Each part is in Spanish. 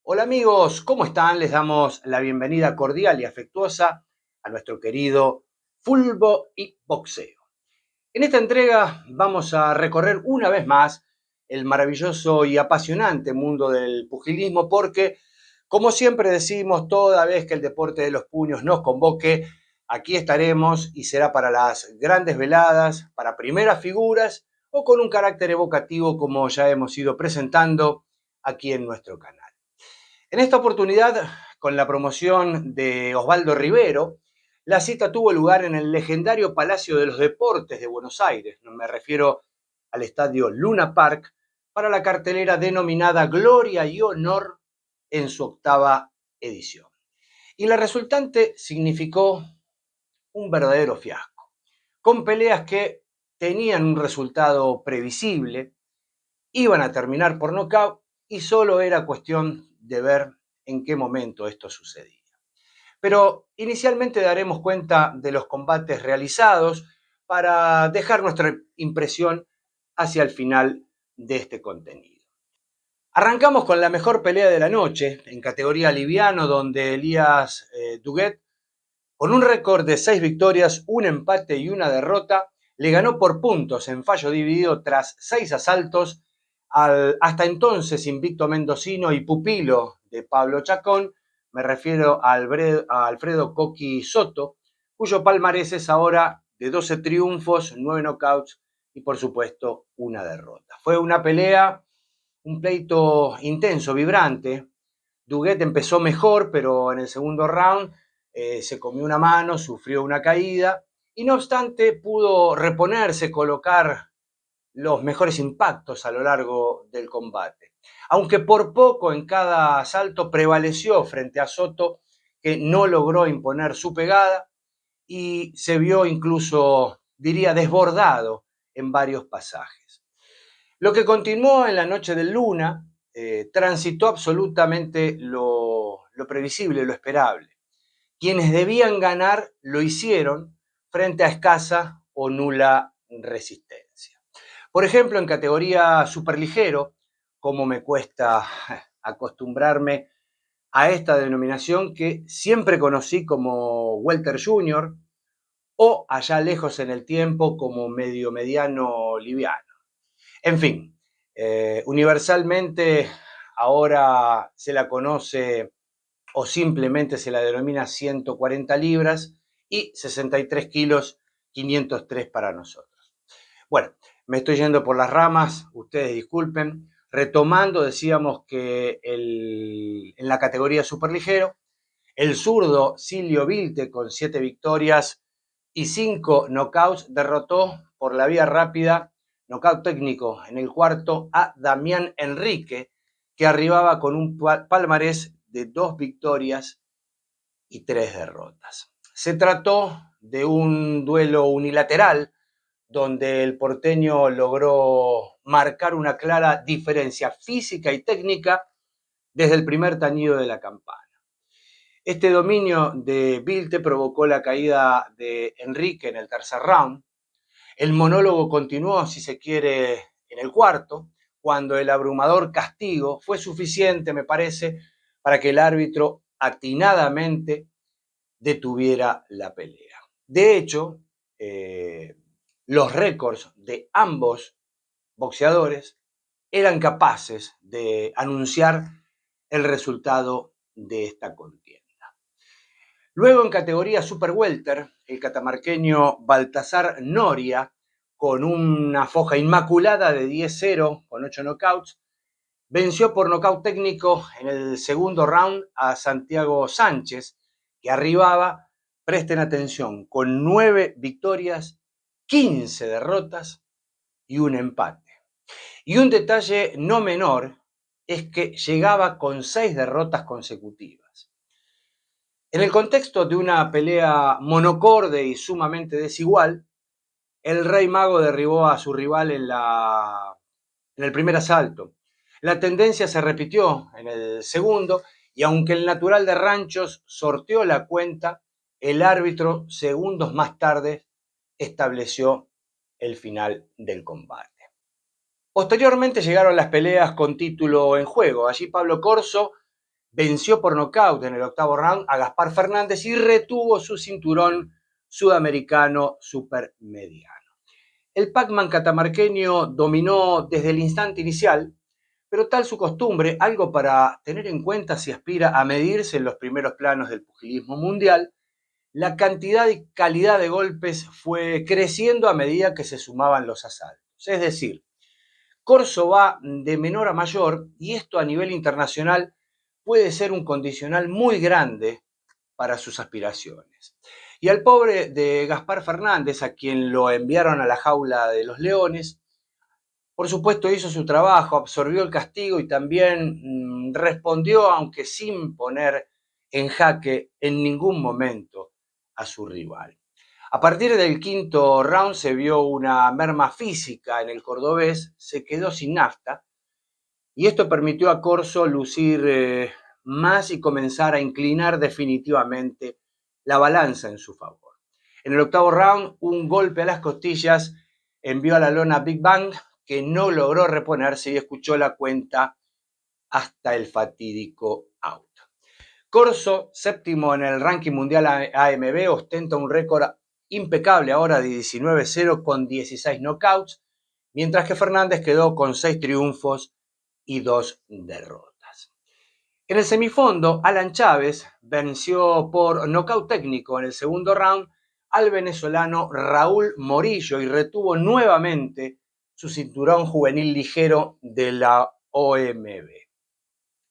Hola amigos, ¿cómo están? Les damos la bienvenida cordial y afectuosa a nuestro querido Fulbo y Boxeo. En esta entrega vamos a recorrer una vez más el maravilloso y apasionante mundo del pugilismo porque, como siempre decimos, toda vez que el deporte de los puños nos convoque, aquí estaremos y será para las grandes veladas, para primeras figuras o con un carácter evocativo como ya hemos ido presentando aquí en nuestro canal. En esta oportunidad, con la promoción de Osvaldo Rivero, la cita tuvo lugar en el legendario Palacio de los Deportes de Buenos Aires, me refiero al estadio Luna Park, para la cartelera denominada Gloria y Honor en su octava edición. Y la resultante significó un verdadero fiasco, con peleas que tenían un resultado previsible, iban a terminar por nocaut y solo era cuestión de ver en qué momento esto sucedía. Pero inicialmente daremos cuenta de los combates realizados para dejar nuestra impresión hacia el final de este contenido. Arrancamos con la mejor pelea de la noche en categoría liviano, donde Elías Duguet, con un récord de 6 victorias, un empate y una derrota, le ganó por puntos en fallo dividido tras 6 asaltos al hasta entonces invicto mendocino y pupilo de Pablo Chacón. Me refiero a Alfredo Coqui Soto, cuyo palmarés es ahora de 12 triunfos, 9 knockouts y por supuesto una derrota. Fue una pelea, un pleito intenso, vibrante. Duguet empezó mejor, pero en el segundo round se comió una mano, sufrió una caída y no obstante pudo reponerse, colocar los mejores impactos a lo largo del combate. Aunque por poco en cada asalto prevaleció frente a Soto, que no logró imponer su pegada y se vio incluso, diría, desbordado en varios pasajes. Lo que continuó en la noche del Luna transitó absolutamente lo previsible, lo esperable. Quienes debían ganar lo hicieron frente a escasa o nula resistencia. Por ejemplo, en categoría superligero, como me cuesta acostumbrarme a esta denominación que siempre conocí como Welter Junior o allá lejos en el tiempo como medio mediano liviano. En fin, universalmente ahora se la conoce o simplemente se la denomina 140 libras y 63 kilos 503 para nosotros. Bueno, me estoy yendo por las ramas, ustedes disculpen. Retomando, decíamos que en la categoría superligero, el zurdo Silvio Vilte, con 7 victorias y 5 knockouts, derrotó por la vía rápida, knockout técnico en el cuarto, a Damián Enrique, que arribaba con un palmarés de 2 victorias y 3 derrotas. Se trató de un duelo unilateral donde el porteño logró marcar una clara diferencia física y técnica desde el primer tañido de la campana. Este dominio de Vilte provocó la caída de Enrique en el tercer round. El monólogo continuó, si se quiere, en el cuarto, cuando el abrumador castigo fue suficiente, me parece, para que el árbitro atinadamente detuviera la pelea. De hecho, los récords de ambos boxeadores eran capaces de anunciar el resultado de esta contienda. Luego en categoría Super Welter, el catamarqueño Baltasar Noria, con una foja inmaculada de 10-0 con 8 knockouts, venció por nocaut técnico en el segundo round a Santiago Sánchez, que arribaba, presten atención, con 9 victorias, 15 derrotas y un empate. Y un detalle no menor es que llegaba con 6 derrotas consecutivas. En el contexto de una pelea monocorde y sumamente desigual, el Rey Mago derribó a su rival en el primer asalto. La tendencia se repitió en el segundo y aunque el natural de Ranchos sorteó la cuenta, el árbitro segundos más tarde estableció el final del combate. Posteriormente llegaron las peleas con título en juego. Allí Pablo Corso venció por nocaut en el octavo round a Gaspar Fernández y retuvo su cinturón sudamericano supermediano. El Pac-Man catamarqueño dominó desde el instante inicial, pero tal su costumbre, algo para tener en cuenta si aspira a medirse en los primeros planos del pugilismo mundial, la cantidad y calidad de golpes fue creciendo a medida que se sumaban los asaltos. Es decir, Corso va de menor a mayor y esto a nivel internacional puede ser un condicional muy grande para sus aspiraciones. Y al pobre de Gaspar Fernández, a quien lo enviaron a la jaula de los leones, por supuesto hizo su trabajo, absorbió el castigo y también respondió, aunque sin poner en jaque en ningún momento a su rival. A partir del quinto round se vio una merma física en el cordobés, se quedó sin nafta y esto permitió a Corso lucir más y comenzar a inclinar definitivamente la balanza en su favor. En el octavo round, un golpe a las costillas envió a la lona Big Bang, que no logró reponerse y escuchó la cuenta hasta el fatídico out. Corso, séptimo en el ranking mundial AMB, ostenta un récord impecable ahora de 19-0 con 16 knockouts, mientras que Fernández quedó con 6 triunfos y 2 derrotas. En el semifondo, Alan Chávez venció por nocaut técnico en el segundo round al venezolano Raúl Morillo y retuvo nuevamente su cinturón juvenil ligero de la OMB.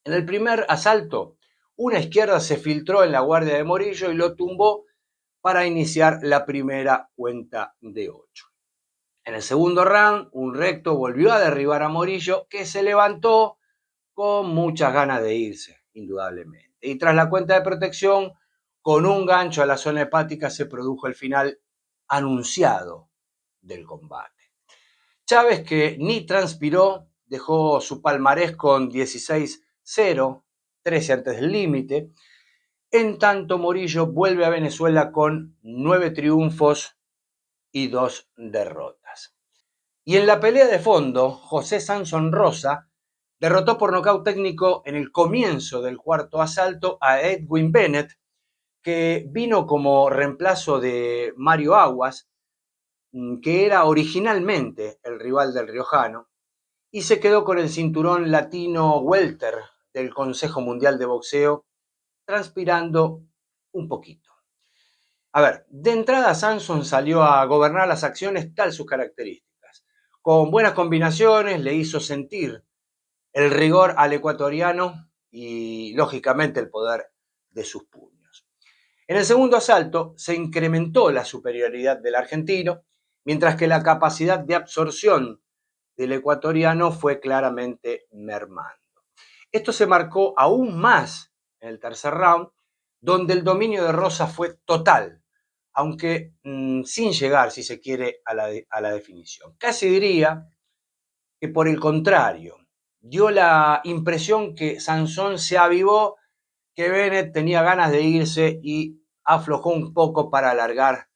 En el primer asalto, una izquierda se filtró en la guardia de Morillo y lo tumbó para iniciar la primera cuenta de 8. En el segundo round, un recto volvió a derribar a Morillo, que se levantó con muchas ganas de irse, indudablemente. Y tras la cuenta de protección, con un gancho a la zona hepática se produjo el final anunciado del combate. Chávez, que ni transpiró, dejó su palmarés con 16-0, 13 antes del límite. En tanto, Morillo vuelve a Venezuela con 9 triunfos y 2 derrotas. Y en la pelea de fondo, José Sanson Rosa derrotó por nocaut técnico en el comienzo del cuarto asalto a Edwin Bennett, que vino como reemplazo de Mario Aguas, que era originalmente el rival del riojano, y se quedó con el cinturón latino welter del Consejo Mundial de Boxeo, transpirando un poquito. A ver, de entrada Sanson salió a gobernar las acciones tal sus características. Con buenas combinaciones le hizo sentir el rigor al ecuatoriano y, lógicamente, el poder de sus puños. En el segundo asalto se incrementó la superioridad del argentino, mientras que la capacidad de absorción del ecuatoriano fue claramente mermando. Esto se marcó aún más en el tercer round, donde el dominio de Rosa fue total, aunque sin llegar, si se quiere, a la definición. Casi diría que por el contrario, dio la impresión que Sansón se avivó, que Bennett tenía ganas de irse y aflojó un poco para alargar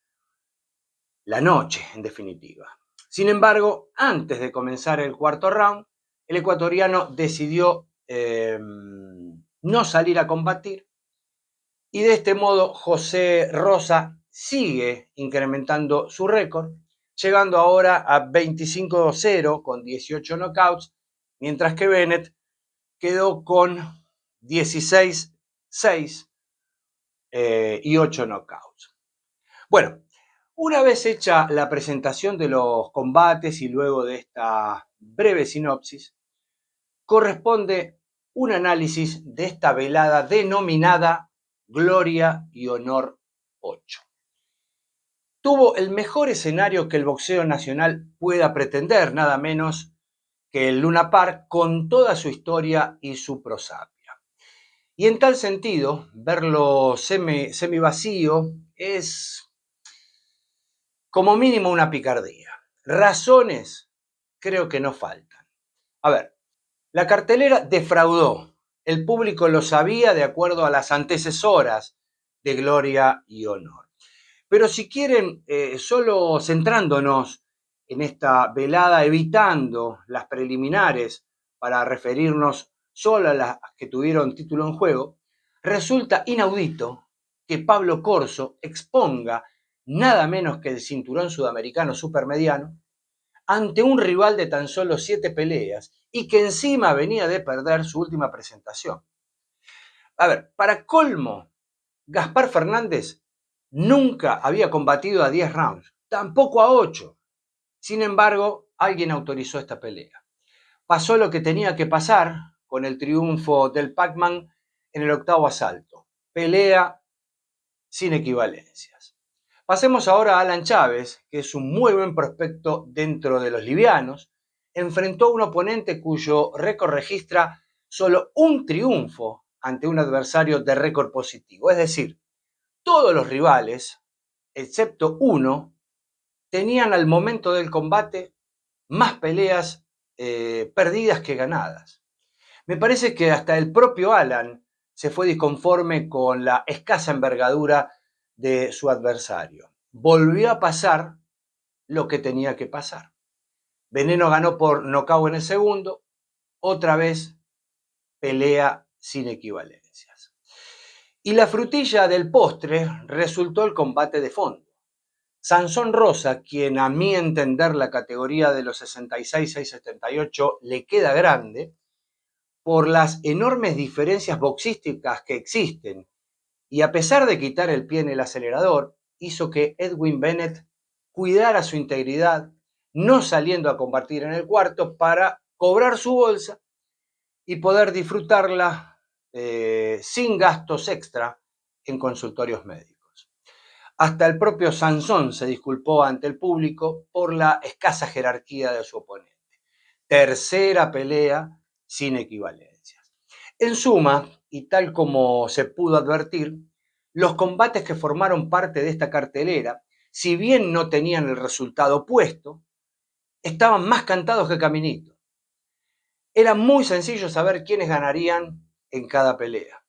la noche, en definitiva. Sin embargo, antes de comenzar el cuarto round, el ecuatoriano decidió no salir a combatir y de este modo José Rosa sigue incrementando su récord, llegando ahora a 25-0 con 18 knockouts, mientras que Bennett quedó con 16-6 y 8 knockouts. Bueno, una vez hecha la presentación de los combates y luego de esta breve sinopsis, corresponde un análisis de esta velada denominada Gloria y Honor 8. Tuvo el mejor escenario que el boxeo nacional pueda pretender, nada menos que el Luna Park, con toda su historia y su prosapia. Y en tal sentido, verlo semivacío es como mínimo una picardía. Razones creo que no faltan. A ver, la cartelera defraudó. El público lo sabía de acuerdo a las antecesoras de Gloria y Honor. Pero si quieren, solo centrándonos en esta velada, evitando las preliminares para referirnos solo las que tuvieron título en juego, resulta inaudito que Pablo Corso exponga nada menos que el cinturón sudamericano supermediano ante un rival de tan solo 7 peleas y que encima venía de perder su última presentación. A ver, para colmo, Gaspar Fernández nunca había combatido a 10 rounds, tampoco a 8. Sin embargo, alguien autorizó esta pelea. Pasó lo que tenía que pasar con el triunfo del Pac-Man en el 8º asalto. Pelea sin equivalencias. Pasemos ahora a Alan Chávez, que es un muy buen prospecto dentro de los livianos. Enfrentó a un oponente cuyo récord registra solo un triunfo ante un adversario de récord positivo. Es decir, todos los rivales, excepto uno, tenían al momento del combate más peleas perdidas que ganadas. Me parece que hasta el propio Alan se fue disconforme con la escasa envergadura de su adversario. Volvió a pasar lo que tenía que pasar. Veneno ganó por nocaut en el segundo, otra vez pelea sin equivalencias. Y la frutilla del postre resultó el combate de fondo. Sansón Rosa, quien a mi entender la categoría de los 66-678 le queda grande, por las enormes diferencias boxísticas que existen, y a pesar de quitar el pie en el acelerador, hizo que Edwin Bennett cuidara su integridad, no saliendo a combatir en el cuarto para cobrar su bolsa y poder disfrutarla sin gastos extra en consultorios médicos. Hasta el propio Sansón se disculpó ante el público por la escasa jerarquía de su oponente. Tercera pelea sin equivalencias. En suma, y tal como se pudo advertir, los combates que formaron parte de esta cartelera, si bien no tenían el resultado puesto, estaban más cantados que caminito. Era muy sencillo saber quiénes ganarían en cada pelea.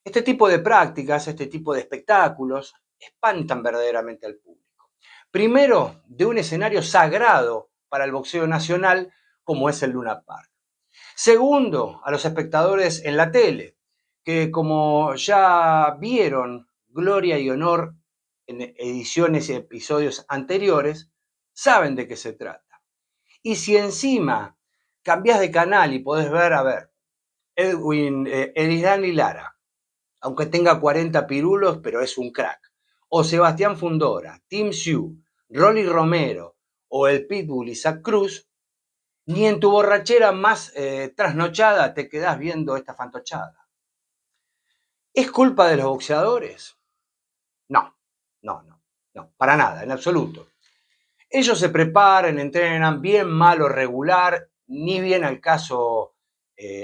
Este tipo de prácticas, este tipo de espectáculos, espantan verdaderamente al público. Primero, de un escenario sagrado para el boxeo nacional como es el Luna Park. Segundo, a los espectadores en la tele, que como ya vieron Gloria y Honor en ediciones y episodios anteriores, saben de qué se trata. Y si encima cambiás de canal y podés ver, Erisdani Lara, aunque tenga 40 pirulos, pero es un crack. O Sebastián Fundora, Tim Xu, Rolly Romero o el Pitbull Isaac Cruz, ni en tu borrachera más trasnochada te quedás viendo esta fantochada. ¿Es culpa de los boxeadores? No, no, para nada, en absoluto. Ellos se preparan, entrenan bien, mal o regular, ni bien al caso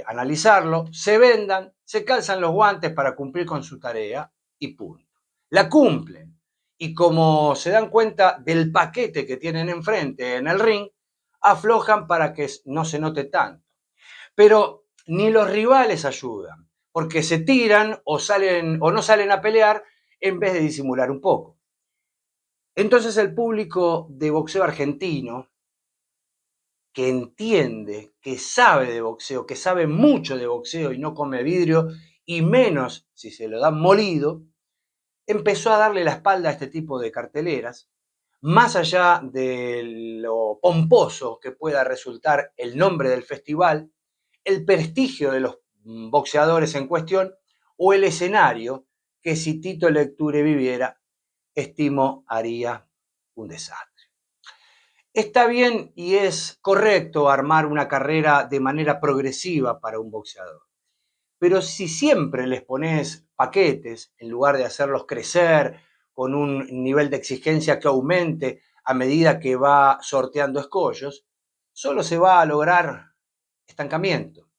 analizarlo, se vendan, se calzan los guantes para cumplir con su tarea y punto. La cumplen. Y como se dan cuenta del paquete que tienen enfrente en el ring, aflojan para que no se note tanto. Pero ni los rivales ayudan, porque se tiran o no salen a pelear en vez de disimular un poco. Entonces el público de boxeo argentino, que entiende, que sabe de boxeo, que sabe mucho de boxeo y no come vidrio, y menos si se lo dan molido, empezó a darle la espalda a este tipo de carteleras, más allá de lo pomposo que pueda resultar el nombre del festival, el prestigio de los boxeadores en cuestión o el escenario que si Tito Lecture viviera, estimo haría un desastre. Está bien y es correcto armar una carrera de manera progresiva para un boxeador, pero si siempre les pones paquetes en lugar de hacerlos crecer con un nivel de exigencia que aumente a medida que va sorteando escollos, solo se va a lograr estancamiento.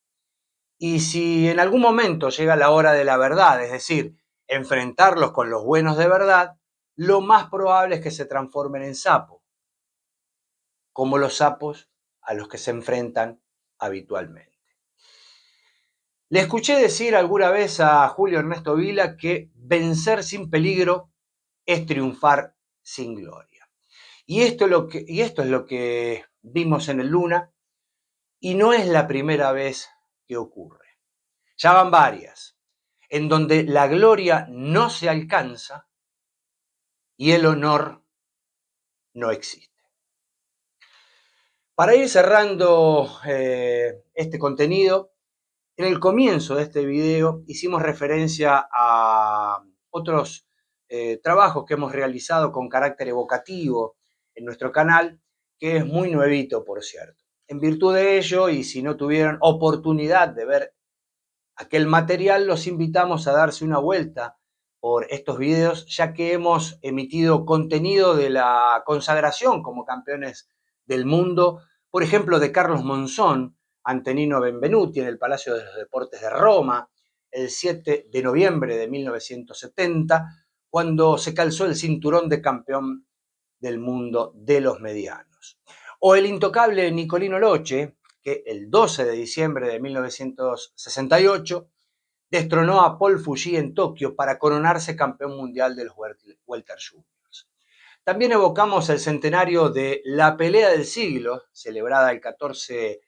Y si en algún momento llega la hora de la verdad, es decir, enfrentarlos con los buenos de verdad, lo más probable es que se transformen en sapos, como los sapos a los que se enfrentan habitualmente. Le escuché decir alguna vez a Julio Ernesto Vila que vencer sin peligro es triunfar sin gloria. Y esto es lo que vimos en el Luna, y no es la primera vez que ocurre. Ya van varias, en donde la gloria no se alcanza y el honor no existe. Para ir cerrando este contenido, en el comienzo de este video hicimos referencia a otros trabajos que hemos realizado con carácter evocativo en nuestro canal, que es muy nuevito, por cierto. En virtud de ello, y si no tuvieron oportunidad de ver aquel material, los invitamos a darse una vuelta por estos videos, ya que hemos emitido contenido de la consagración como campeones del mundo, por ejemplo, de Carlos Monzón ante Nino Benvenuti en el Palacio de los Deportes de Roma, el 7 de noviembre de 1970, cuando se calzó el cinturón de campeón del mundo de los medianos. O el intocable Nicolino Loche, que el 12 de diciembre de 1968 destronó a Paul Fougy en Tokio para coronarse campeón mundial de los Welter Juniors. También evocamos el centenario de la pelea del siglo, celebrada el 14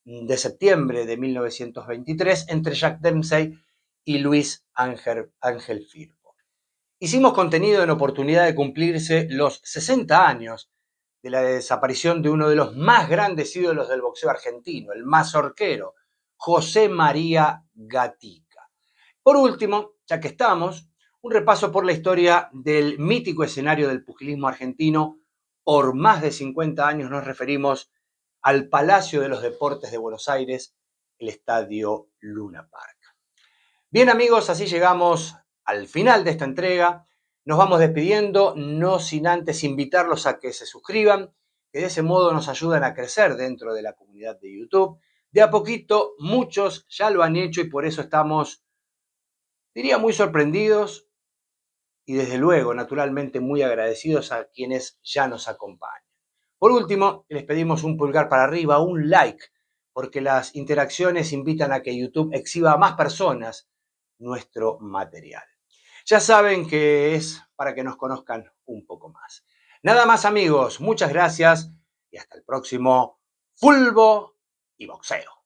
de septiembre de 1923 entre Jack Dempsey y Luis Ángel Firpo. Hicimos contenido en oportunidad de cumplirse los 60 años de la desaparición de uno de los más grandes ídolos del boxeo argentino, el mazorquero, José María Gatica. Por último, ya que estamos, un repaso por la historia del mítico escenario del pugilismo argentino. Por más de 50 años nos referimos al Palacio de los Deportes de Buenos Aires, el Estadio Luna Park. Bien amigos, así llegamos al final de esta entrega. Nos vamos despidiendo, no sin antes invitarlos a que se suscriban, que de ese modo nos ayudan a crecer dentro de la comunidad de YouTube. De a poquito, muchos ya lo han hecho y por eso estamos, diría, muy sorprendidos y desde luego, naturalmente, muy agradecidos a quienes ya nos acompañan. Por último, les pedimos un pulgar para arriba, un like, porque las interacciones invitan a que YouTube exhiba a más personas nuestro material. Ya saben que es para que nos conozcan un poco más. Nada más amigos, muchas gracias y hasta el próximo Fulbo y Boxeo.